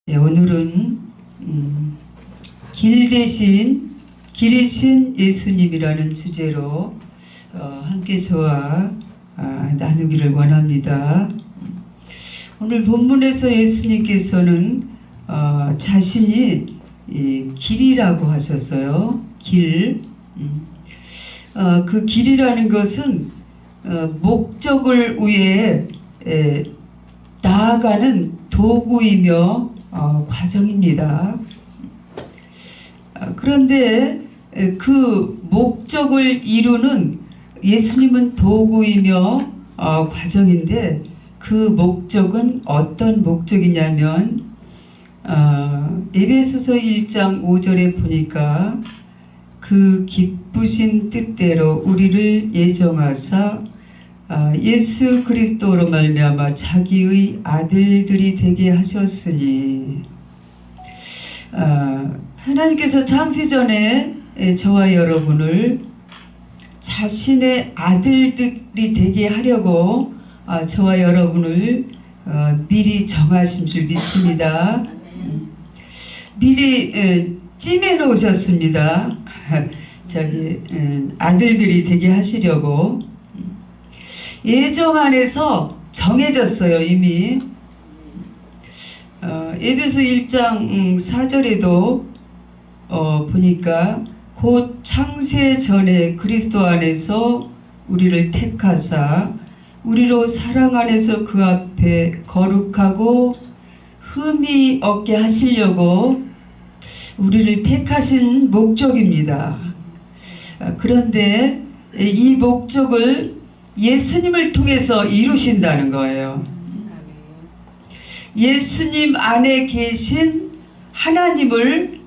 네, 오늘은 길이신 예수님이라는 주제로 함께 저와 나누기를 원합니다. 오늘 본문에서 예수님께서는 자신이 길이라고 하셨어요. 길. 그 길이라는 것은 목적을 위해 나아가는 도구이며 과정입니다. 그런데 그 목적을 이루는 예수님은 도구이며 과정인데 그 목적은 어떤 목적이냐면 에베소서 1장 5절에 보니까 그 기쁘신 뜻대로 우리를 예정하사 예수 그리스도로 말미암아 자기의 아들들이 되게 하셨으니 하나님께서 창세전에 저와 여러분을 자신의 아들들이 되게 하려고 저와 여러분을 미리 정하신 줄 믿습니다. 미리 찜해 놓으셨습니다. 자기 아들들이 되게 하시려고 예정 안에서 정해졌어요. 이미 에베소 1장 4절에도 보니까 곧 창세 전에 그리스도 안에서 우리를 택하사 우리로 사랑 안에서 그 앞에 거룩하고 흠이 없게 하시려고 우리를 택하신 목적입니다. 그런데 이 목적을 예수님을 통해서 이루신다는 거예요. 예수님 안에 계신 하나님을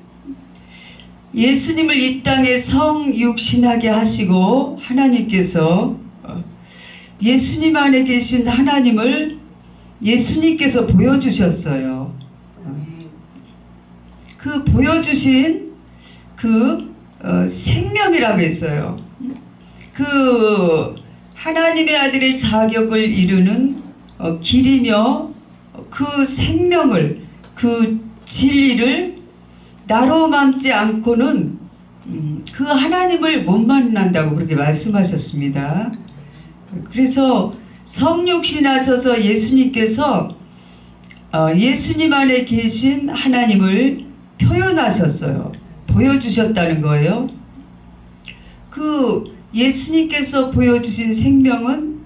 예수님을 이 땅에 성육신하게 하시고 하나님께서 예수님 안에 계신 하나님을 예수님께서 보여주셨어요. 그 보여주신 그 생명이라고 했어요. 그 하나님의 아들의 자격을 이루는 길이며 그 생명을 그 진리를 나로 맘지 않고는 그 하나님을 못 만난다고 그렇게 말씀하셨습니다. 그래서 성육신하셔서 예수님께서 예수님 안에 계신 하나님을 표현하셨어요. 보여주셨다는 거예요. 그 예수님께서 보여주신 생명은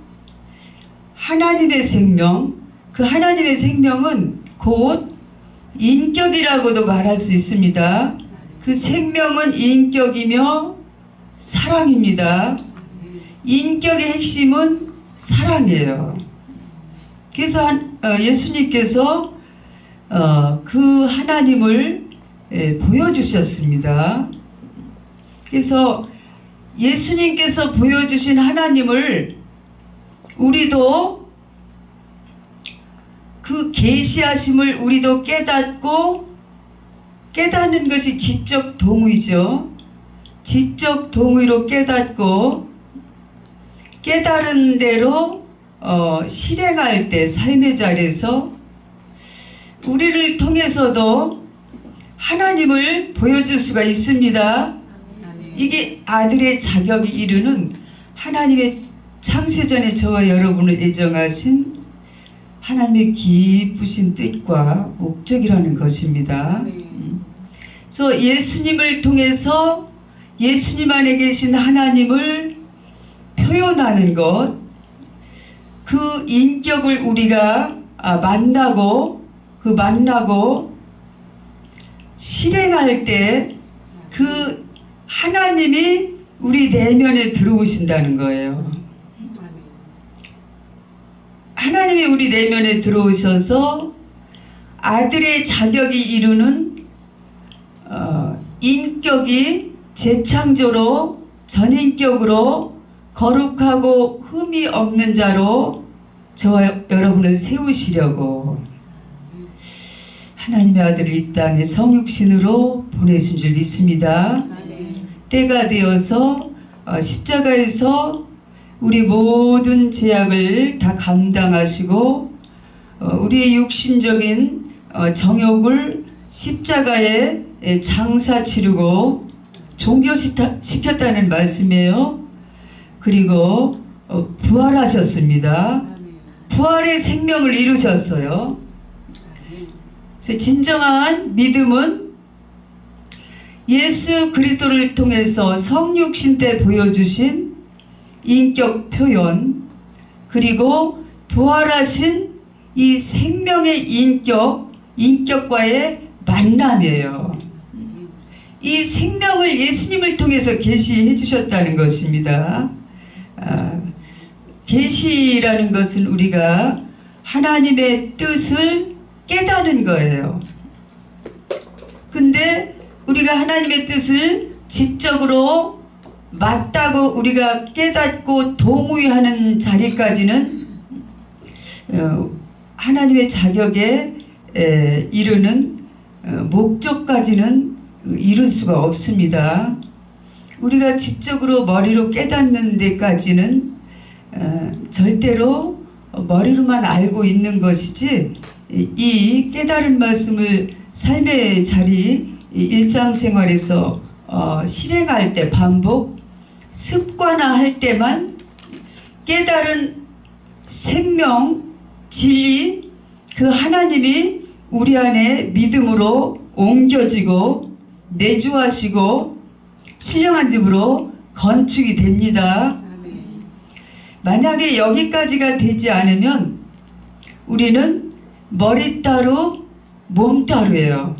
하나님의 생명, 그 하나님의 생명은 곧 인격이라고도 말할 수 있습니다. 그 생명은 인격이며 사랑입니다. 인격의 핵심은 사랑이에요. 그래서 예수님께서 그 하나님을 보여주셨습니다. 그래서 예수님께서 보여주신 하나님을 우리도 그 계시하심을 우리도 깨닫고 깨닫는 것이 지적 동의죠. 지적 동의로 깨닫고 깨달은 대로 실행할 때 삶의 자리에서 우리를 통해서도 하나님을 보여줄 수가 있습니다. 이게 아들의 자격이 이루는 하나님의 창세전에 저와 여러분을 예정하신 하나님의 기쁘신 뜻과 목적이라는 것입니다. 그래서 예수님을 통해서 예수님 안에 계신 하나님을 표현하는 것, 그 인격을 우리가 만나고 실행할 때 그 하나님이 우리 내면에 들어오신다는 거예요. 하나님이 우리 내면에 들어오셔서 아들의 자격이 이루는 인격이 재창조로 전인격으로 거룩하고 흠이 없는 자로 저와 여러분을 세우시려고 하나님의 아들을 이 땅에 성육신으로 보내신 줄 믿습니다. 때가 되어서 십자가에서 우리 모든 죄악을 다 감당하시고 우리의 육신적인 정욕을 십자가에 장사 치르고 종교시켰다는 말씀이에요. 그리고 부활하셨습니다. 부활의 생명을 이루셨어요. 그래서 진정한 믿음은 예수 그리스도를 통해서 성육신 때 보여주신 인격 표현, 그리고 부활하신 이 생명의 인격과의 만남이에요. 이 생명을 예수님을 통해서 계시해 주셨다는 것입니다. 계시라는 것은 우리가 하나님의 뜻을 깨닫는 거예요. 근데 우리가 하나님의 뜻을 지적으로 맞다고 우리가 깨닫고 동의하는 자리까지는 하나님의 자격에 이르는 목적까지는 이룰 수가 없습니다. 우리가 지적으로 머리로 깨닫는 데까지는 절대로 머리로만 알고 있는 것이지, 이 깨달은 말씀을 삶의 자리, 일상생활에서 실행할 때, 반복, 습관화할 때만 깨달은 생명, 진리, 그 하나님이 우리 안에 믿음으로 옮겨지고 내주하시고 신령한 집으로 건축이 됩니다. 만약에 여기까지가 되지 않으면 우리는 머리 따로 몸 따로예요.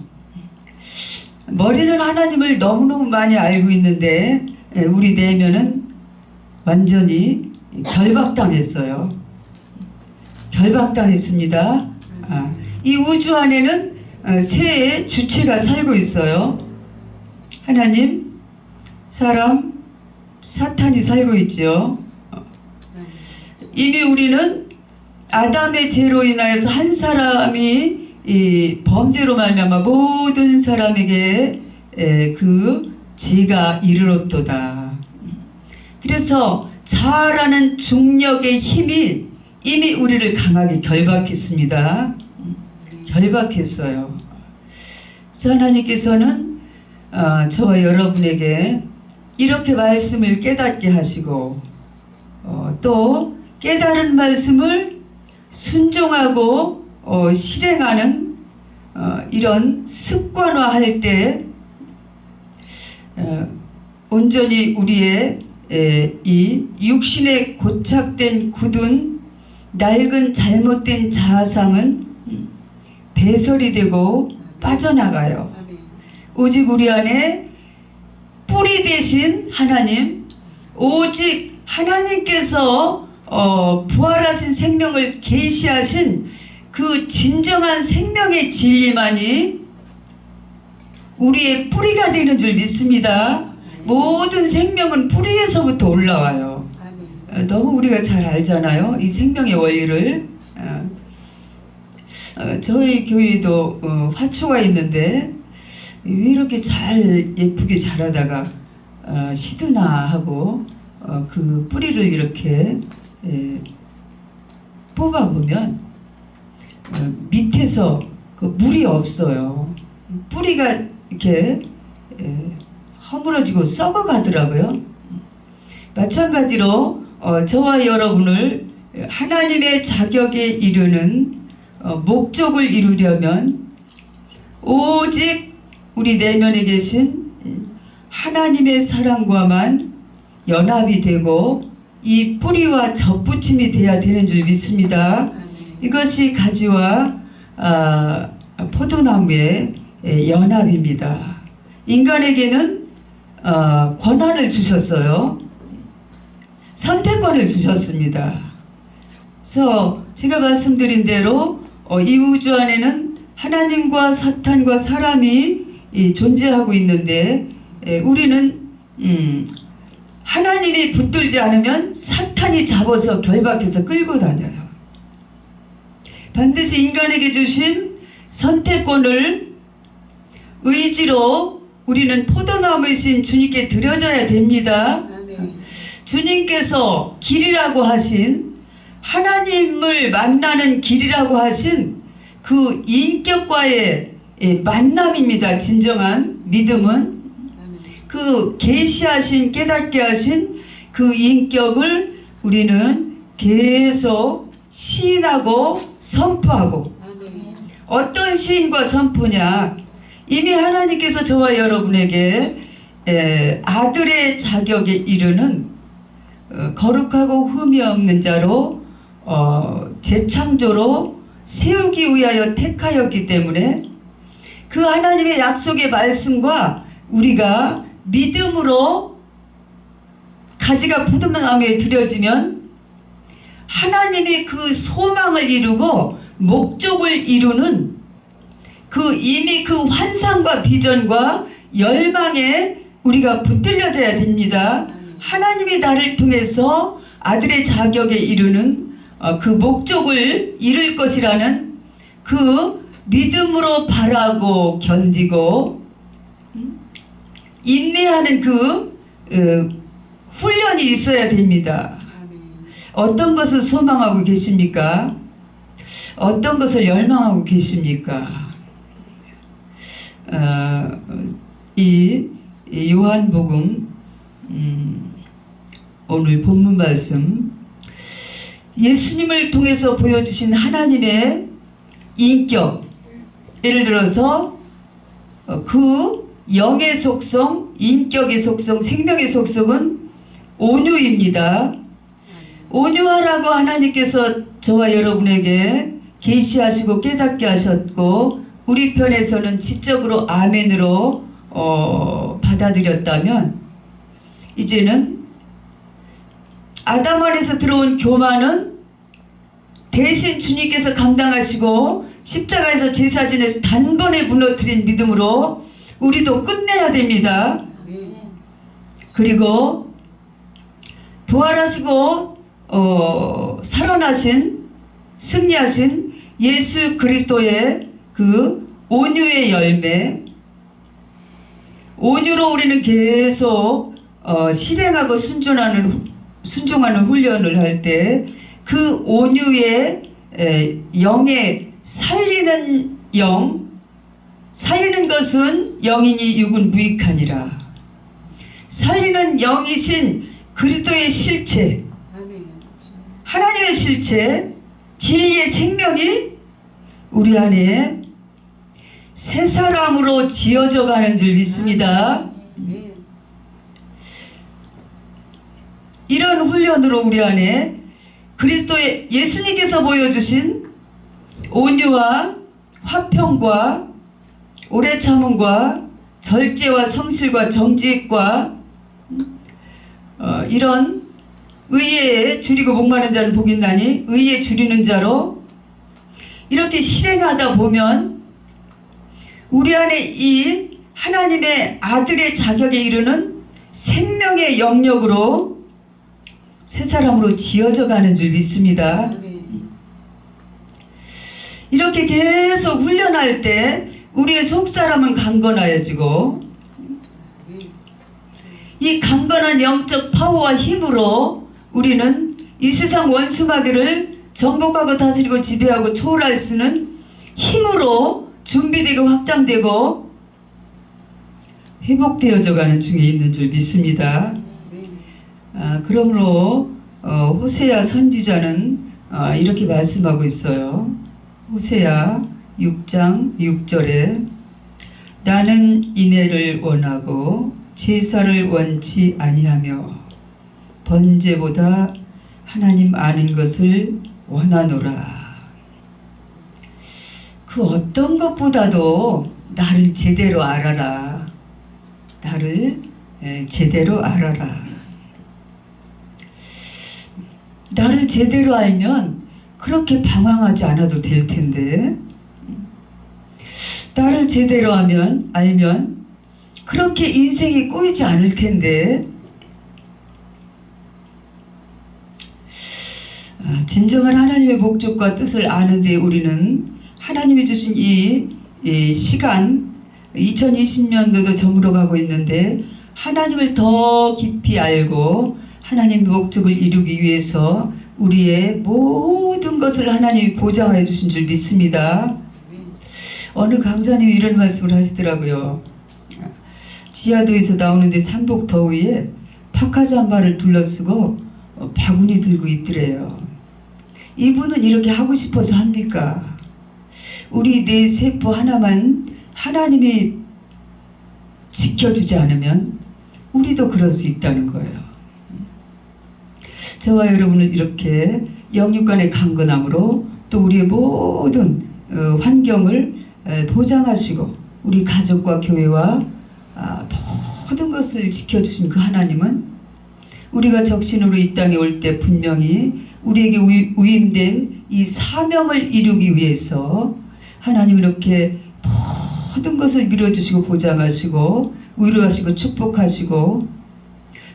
머리는 하나님을 너무너무 많이 알고 있는데 우리 내면은 완전히 결박당했어요. 결박당했습니다. 이 우주 안에는 세 주체가 살고 있어요. 하나님, 사람, 사탄이 살고 있죠. 이미 우리는 아담의 죄로 인하여서 한 사람이 이 범죄로 말미암아 모든 사람에게 그 죄가 이르렀도다. 그래서 자아라는 중력의 힘이 이미 우리를 강하게 결박했습니다. 결박했어요. 그래서 하나님께서는 저와 여러분에게 이렇게 말씀을 깨닫게 하시고 또 깨달은 말씀을 순종하고 실행하는 이런 습관화할 때 온전히 우리의 이 육신에 고착된 굳은 낡은 잘못된 자아상은 배설이 되고 빠져나가요. 오직 우리 안에 뿌리 되신 하나님, 오직 하나님께서 부활하신 생명을 계시하신 그 진정한 생명의 진리만이 우리의 뿌리가 되는 줄 믿습니다. 모든 생명은 뿌리에서부터 올라와요. 너무 우리가 잘 알잖아요. 이 생명의 원리를. 저희 교회도 화초가 있는데 왜 이렇게 잘 예쁘게 자라다가 시드나 하고 그 뿌리를 이렇게 뽑아보면 밑에서 그 물이 없어요. 뿌리가 이렇게 허물어지고 썩어가더라고요. 마찬가지로 저와 여러분을 하나님의 자격에 이르는 목적을 이루려면 오직 우리 내면에 계신 하나님의 사랑과만 연합이 되고 이 뿌리와 접붙임이 돼야 되는 줄 믿습니다. 이것이 가지와 포도나무의 연합입니다. 인간에게는 권한을 주셨어요. 선택권을 주셨습니다. 그래서 제가 말씀드린 대로 이 우주 안에는 하나님과 사탄과 사람이 존재하고 있는데 우리는 하나님이 붙들지 않으면 사탄이 잡아서 결박해서 끌고 다녀요. 반드시 인간에게 주신 선택권을 의지로 우리는 포도나무이신 주님께 드려져야 됩니다. 주님께서 길이라고 하신, 하나님을 만나는 길이라고 하신 그 인격과의 만남입니다. 진정한 믿음은 그 계시하신 깨닫게 하신 그 인격을 우리는 계속 시인하고 선포하고. 어떤 시인과 선포냐? 이미 하나님께서 저와 여러분에게 아들의 자격에 이르는 거룩하고 흠이 없는 자로 재창조로 세우기 위하여 택하였기 때문에 그 하나님의 약속의 말씀과 우리가 믿음으로 가지가 포도나무에 들여지면 하나님이 그 소망을 이루고 목적을 이루는 그 이미 그 환상과 비전과 열망에 우리가 붙들려져야 됩니다. 하나님이 나를 통해서 아들의 자격에 이르는 그 목적을 이룰 것이라는 그 믿음으로 바라고 견디고 인내하는 그 훈련이 있어야 됩니다. 어떤 것을 소망하고 계십니까? 어떤 것을 열망하고 계십니까? 이 요한복음 오늘 본문 말씀, 예수님을 통해서 보여주신 하나님의 인격, 예를 들어서 그 영의 속성, 인격의 속성, 생명의 속성은 온유입니다. 온유하라고 하나님께서 저와 여러분에게 계시하시고 깨닫게 하셨고 우리 편에서는 지적으로 아멘으로 받아들였다면, 이제는 아담 안에서 들어온 교만은 대신 주님께서 감당하시고 십자가에서 제사진에서 단번에 무너뜨린 믿음으로 우리도 끝내야 됩니다. 그리고 부활하시고 살아나신 승리하신 예수 그리스도의 그 온유의 열매, 온유로 우리는 계속 실행하고 순종하는 훈련을 할 때 그 온유의 영의 살리는 영, 살리는 것은 영이니 육은 무익하니라. 살리는 영이신 그리스도의 실체, 하나님의 실체, 진리의 생명이 우리 안에 새 사람으로 지어져 가는 줄 믿습니다. 이런 훈련으로 우리 안에 그리스도의 예수님께서 보여주신 온유와 화평과 오래 참음과 절제와 성실과 정직과 이런 의에 줄이고 목마른 자는 복이 있나니 의에 줄이는 자로 이렇게 실행하다 보면 우리 안에 이 하나님의 아들의 자격에 이르는 생명의 영역으로 새 사람으로 지어져 가는 줄 믿습니다. 이렇게 계속 훈련할 때 우리의 속사람은 강건하여지고 이 강건한 영적 파워와 힘으로 우리는 이 세상 원수마귀를 정복하고 다스리고 지배하고 초월할 수 있는 힘으로 준비되고 확장되고 회복되어져 가는 중에 있는 줄 믿습니다. 그러므로 호세아 선지자는 이렇게 말씀하고 있어요. 호세아 6장 6절에 나는 인애를 원하고 제사를 원치 아니하며 번제보다 하나님 아는 것을 원하노라. 그 어떤 것보다도 나를 제대로 알아라. 나를 제대로 알아라. 나를 제대로 알면 그렇게 방황하지 않아도 될 텐데, 나를 제대로 알면 그렇게 인생이 꼬이지 않을 텐데, 진정한 하나님의 목적과 뜻을 아는데 우리는 하나님이 주신 이 시간 2020년도도 저물어 가고 있는데 하나님을 더 깊이 알고 하나님의 목적을 이루기 위해서 우리의 모든 것을 하나님이 보장해 주신 줄 믿습니다. 어느 강사님이 이런 말씀을 하시더라고요. 지하도에서 나오는데 삼복 더위에 파카 잠바를 둘러쓰고 바구니 들고 있더래요. 이분은 이렇게 하고 싶어서 합니까? 우리 내 세포 하나만 하나님이 지켜주지 않으면 우리도 그럴 수 있다는 거예요. 저와 여러분을 이렇게 영육간의 강건함으로 또 우리의 모든 환경을 보장하시고 우리 가족과 교회와 모든 것을 지켜주신 그 하나님은 우리가 적신으로 이 땅에 올 때 분명히 우리에게 위임된 이 사명을 이루기 위해서 하나님 이렇게 모든 것을 밀어주시고 보장하시고 위로하시고 축복하시고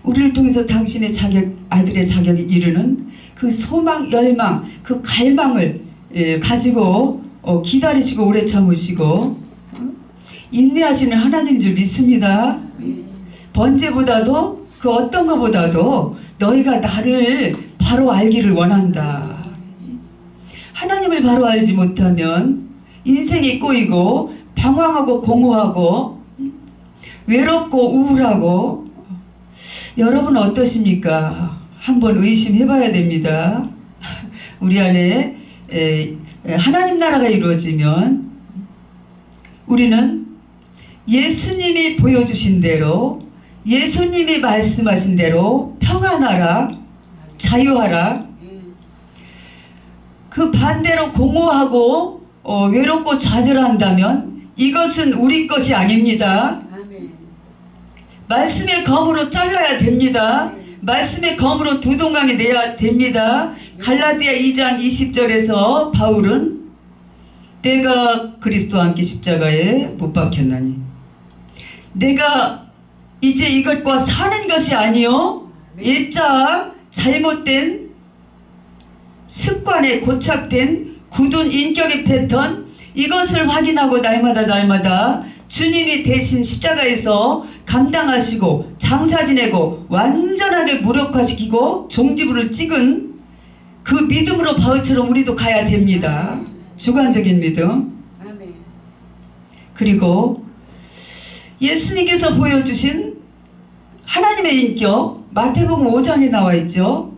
우리를 통해서 당신의 아들의 자격에 이르는 그 소망, 열망, 그 갈망을 가지고 기다리시고 오래 참으시고 인내하시는 하나님인 줄 믿습니다. 번제보다도 그 어떤 것보다도 너희가 나를 바로 알기를 원한다. 하나님을 바로 알지 못하면 인생이 꼬이고 방황하고 공허하고 외롭고 우울하고 여러분 어떠십니까? 한번 의심해봐야 됩니다. 우리 안에 하나님 나라가 이루어지면 우리는 예수님이 보여주신 대로 예수님이 말씀하신 대로 평안하라 자유하라 그 반대로 공허하고 외롭고 좌절한다면 이것은 우리 것이 아닙니다. 말씀의 검으로 잘라야 됩니다. 말씀의 검으로 두동강에 내야 됩니다. 갈라디아 2장 20절에서 바울은 내가 그리스도와 함께 십자가에 못 박혔나니 내가 이제 이것과 사는 것이 아니요 일자 잘못된 습관에 고착된 굳은 인격의 패턴 이것을 확인하고 날마다 주님이 대신 십자가에서 감당하시고 장사 지내고 완전하게 무력화시키고 종지부를 찍은 그 믿음으로 바울처럼 우리도 가야 됩니다. 주관적인 믿음. 그리고 예수님께서 보여주신 하나님의 인격 마태복음 5장에 나와 있죠.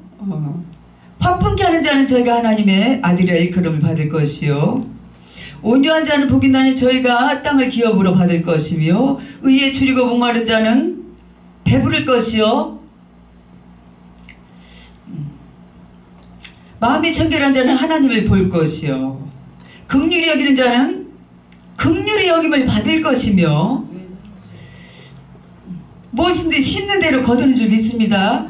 화평케 하는 자는 저희가 하나님의 아들이라 일컬음을 받을 것이요 온유한 자는 복이 나니 저희가 땅을 기업으로 받을 것이며 의에 줄이고 목마른 자는 배부를 것이요 마음이 청결한 자는 하나님을 볼 것이요 긍휼히 여기는 자는 긍휼히 여김을 받을 것이며 무엇인지 심는 대로 거두는 줄 믿습니다.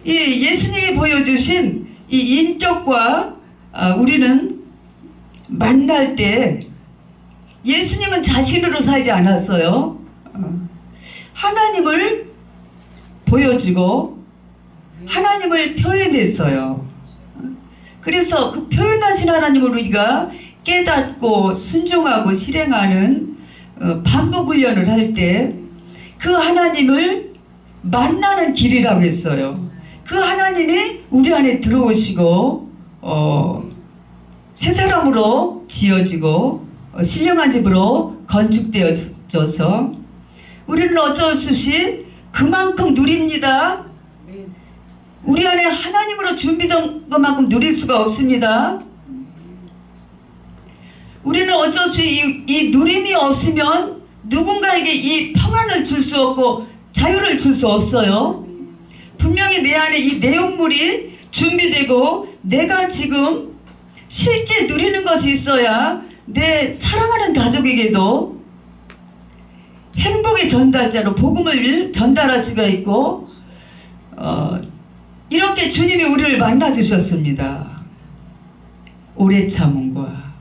이 예수님이 보여주신 이 인격과 우리는 만날 때 예수님은 자신으로 살지 않았어요. 하나님을 보여주고 하나님을 표현했어요. 그래서 그 표현하신 하나님을 우리가 깨닫고 순종하고 실행하는 반복 훈련을 할 때 그 하나님을 만나는 길이라고 했어요. 그 하나님이 우리 안에 들어오시고 새 사람으로 지어지고 신령한 집으로 건축되어져서 우리는 어쩔 수 없이 그만큼 누립니다. 우리 안에 하나님으로 준비된 것만큼 누릴 수가 없습니다. 우리는 어쩔 수 없이 이 누림이 없으면 누군가에게 이 평안을 줄 수 없고 자유를 줄 수 없어요. 분명히 내 안에 이 내용물이 준비되고 내가 지금 실제 누리는 것이 있어야 내 사랑하는 가족에게도 행복의 전달자로 복음을 전달할 수가 있고 이렇게 주님이 우리를 만나주셨습니다. 오래 참음과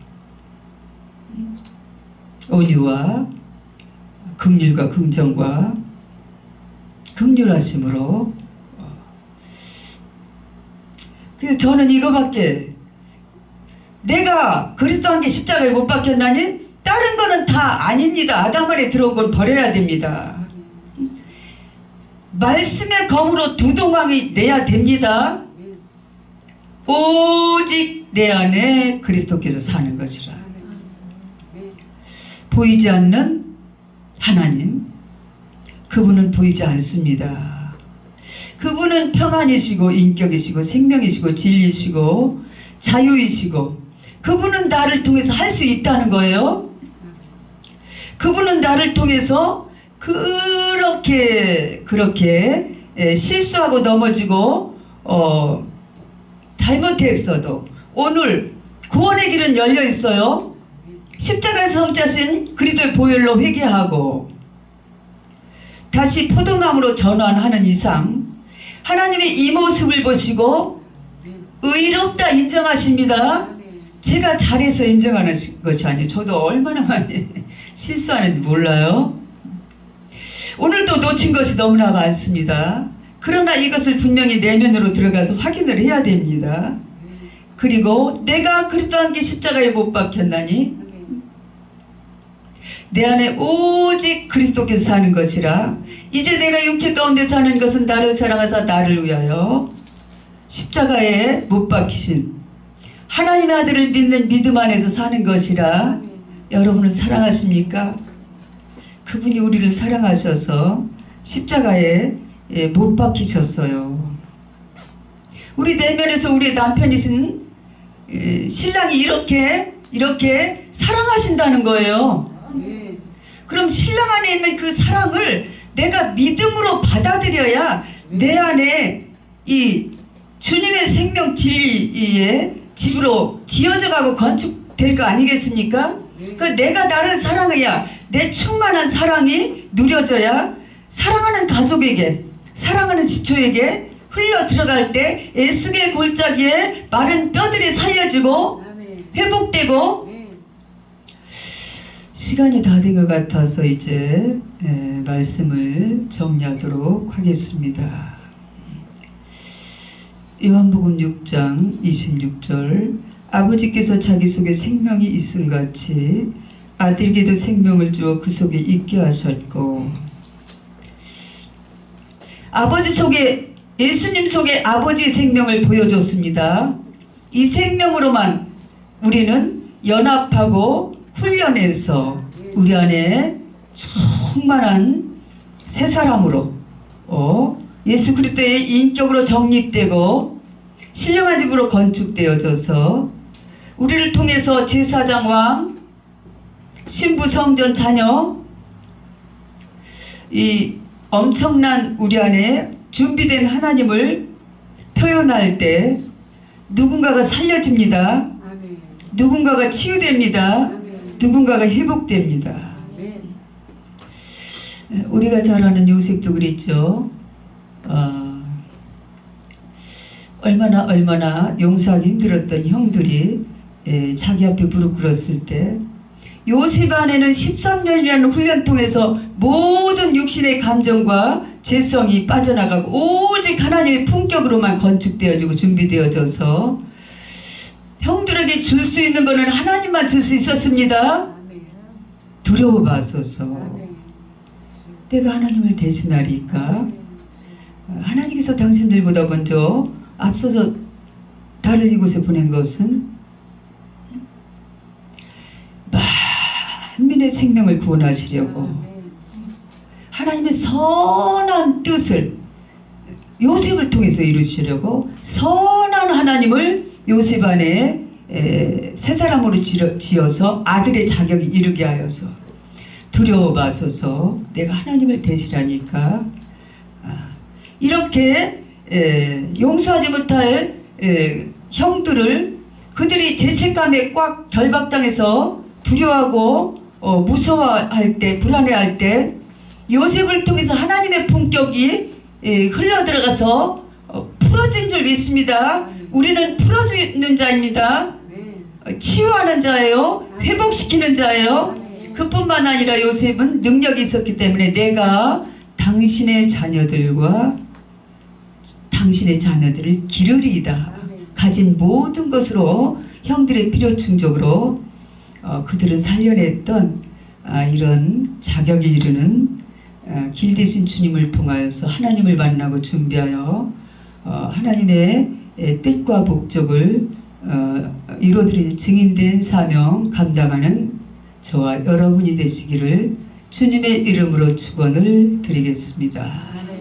온유와 긍휼과 긍정과 긍휼하심으로 그래서 저는 이거밖에 내가 그리스도와 함께 십자가에 못 박혔나니 다른 거는 다 아닙니다. 아담 안에 들어온 건 버려야 됩니다. 말씀의 검으로 두동강이 내야 됩니다. 오직 내 안에 그리스도께서 사는 것이라. 보이지 않는 하나님, 그분은 보이지 않습니다. 그분은 평안이시고 인격이시고 생명이시고 진리시고 자유이시고, 그분은 나를 통해서 할 수 있다는 거예요. 그분은 나를 통해서 그렇게 실수하고 넘어지고 잘못했어도 오늘 구원의 길은 열려 있어요. 십자가에서 흠자신 그리스도의 보혈로 회개하고 다시 포도나무로 전환하는 이상 하나님의 이 모습을 보시고 의롭다 인정하십니다. 제가 잘해서 인정하는 것이 아니에요. 저도 얼마나 많이 실수하는지 몰라요. 오늘도 놓친 것이 너무나 많습니다. 그러나 이것을 분명히 내면으로 들어가서 확인을 해야 됩니다. 그리고 내가 그리스도와 함께 십자가에 못 박혔나니 내 안에 오직 그리스도께서 사는 것이라. 이제 내가 육체 가운데 사는 것은 나를 사랑하사 나를 위하여 십자가에 못 박히신 하나님의 아들을 믿는 믿음 안에서 사는 것이라. 여러분은 사랑하십니까? 그분이 우리를 사랑하셔서 십자가에 못 박히셨어요. 우리 내면에서 우리 남편이신 신랑이 이렇게 사랑하신다는 거예요. 그럼 신랑 안에 있는 그 사랑을 내가 믿음으로 받아들여야 내 안에 이 주님의 생명 진리의 집으로 지어져가고 건축될 거 아니겠습니까? 그 내가 나를 사랑해야 내 충만한 사랑이 누려져야 사랑하는 가족에게, 사랑하는 지초에게 흘러 들어갈 때 에스겔 골짜기에 마른 뼈들이 살려지고 회복되고. 시간이 다 된 것 같아서 이제 말씀을 정리하도록 하겠습니다. 요한복음 6장 26절, 아버지께서 자기 속에 생명이 있음같이 아들에게도 생명을 주어 그 속에 있게 하셨고, 아버지 속에, 예수님 속에 아버지의 생명을 보여줬습니다. 이 생명으로만 우리는 연합하고 훈련해서 우리 안에 충만한 새 사람으로 예수 그리스도의 인격으로 정립되고 신령한 집으로 건축되어져서 우리를 통해서 제사장 왕, 신부 성전 자녀, 이 엄청난 우리 안에 준비된 하나님을 표현할 때 누군가가 살려집니다. 누군가가 치유됩니다. 누군가가 회복됩니다. 우리가 잘 아는 요셉도 그랬죠. 얼마나 용서하기 힘들었던 형들이 자기 앞에 무릎 꿇었을 때 요셉 안에는 13년이라는 훈련 통해서 모든 육신의 감정과 재성이 빠져나가고 오직 하나님의 품격으로만 건축되어지고 준비되어져서 형들에게 줄 수 있는 것은 하나님만 줄 수 있었습니다. 두려워 마소서. 내가 하나님을 대신하리까? 하나님께서 당신들보다 먼저 앞서서 나를 이곳에 보낸 것은 만민의 생명을 구원하시려고 하나님의 선한 뜻을 요셉을 통해서 이루시려고 선한 하나님을 요셉 안에 새 사람으로 지어서 아들의 자격이 이르게 하여서 두려워 마소서. 내가 하나님을 대신하니까 이렇게 용서하지 못할 형들을 그들이 죄책감에 꽉 결박당해서 두려워하고 무서워할 때, 불안해할 때 요셉을 통해서 하나님의 품격이 흘러들어가서 풀어진 줄 믿습니다. 우리는 풀어주는 자입니다. 치유하는 자예요. 회복시키는 자예요. 그뿐만 아니라 요셉은 능력이 있었기 때문에 내가 당신의 자녀들과 당신의 자녀들을 기르리이다. 가진 모든 것으로 형들의 필요 충족으로 그들을 살려냈던 이런 자격에 이르는 길 대신 주님을 통하여서 하나님을 만나고 준비하여 하나님의 뜻과 목적을 이루어드리는 증인된 사명 감당하는 저와 여러분이 되시기를 주님의 이름으로 축원을 드리겠습니다.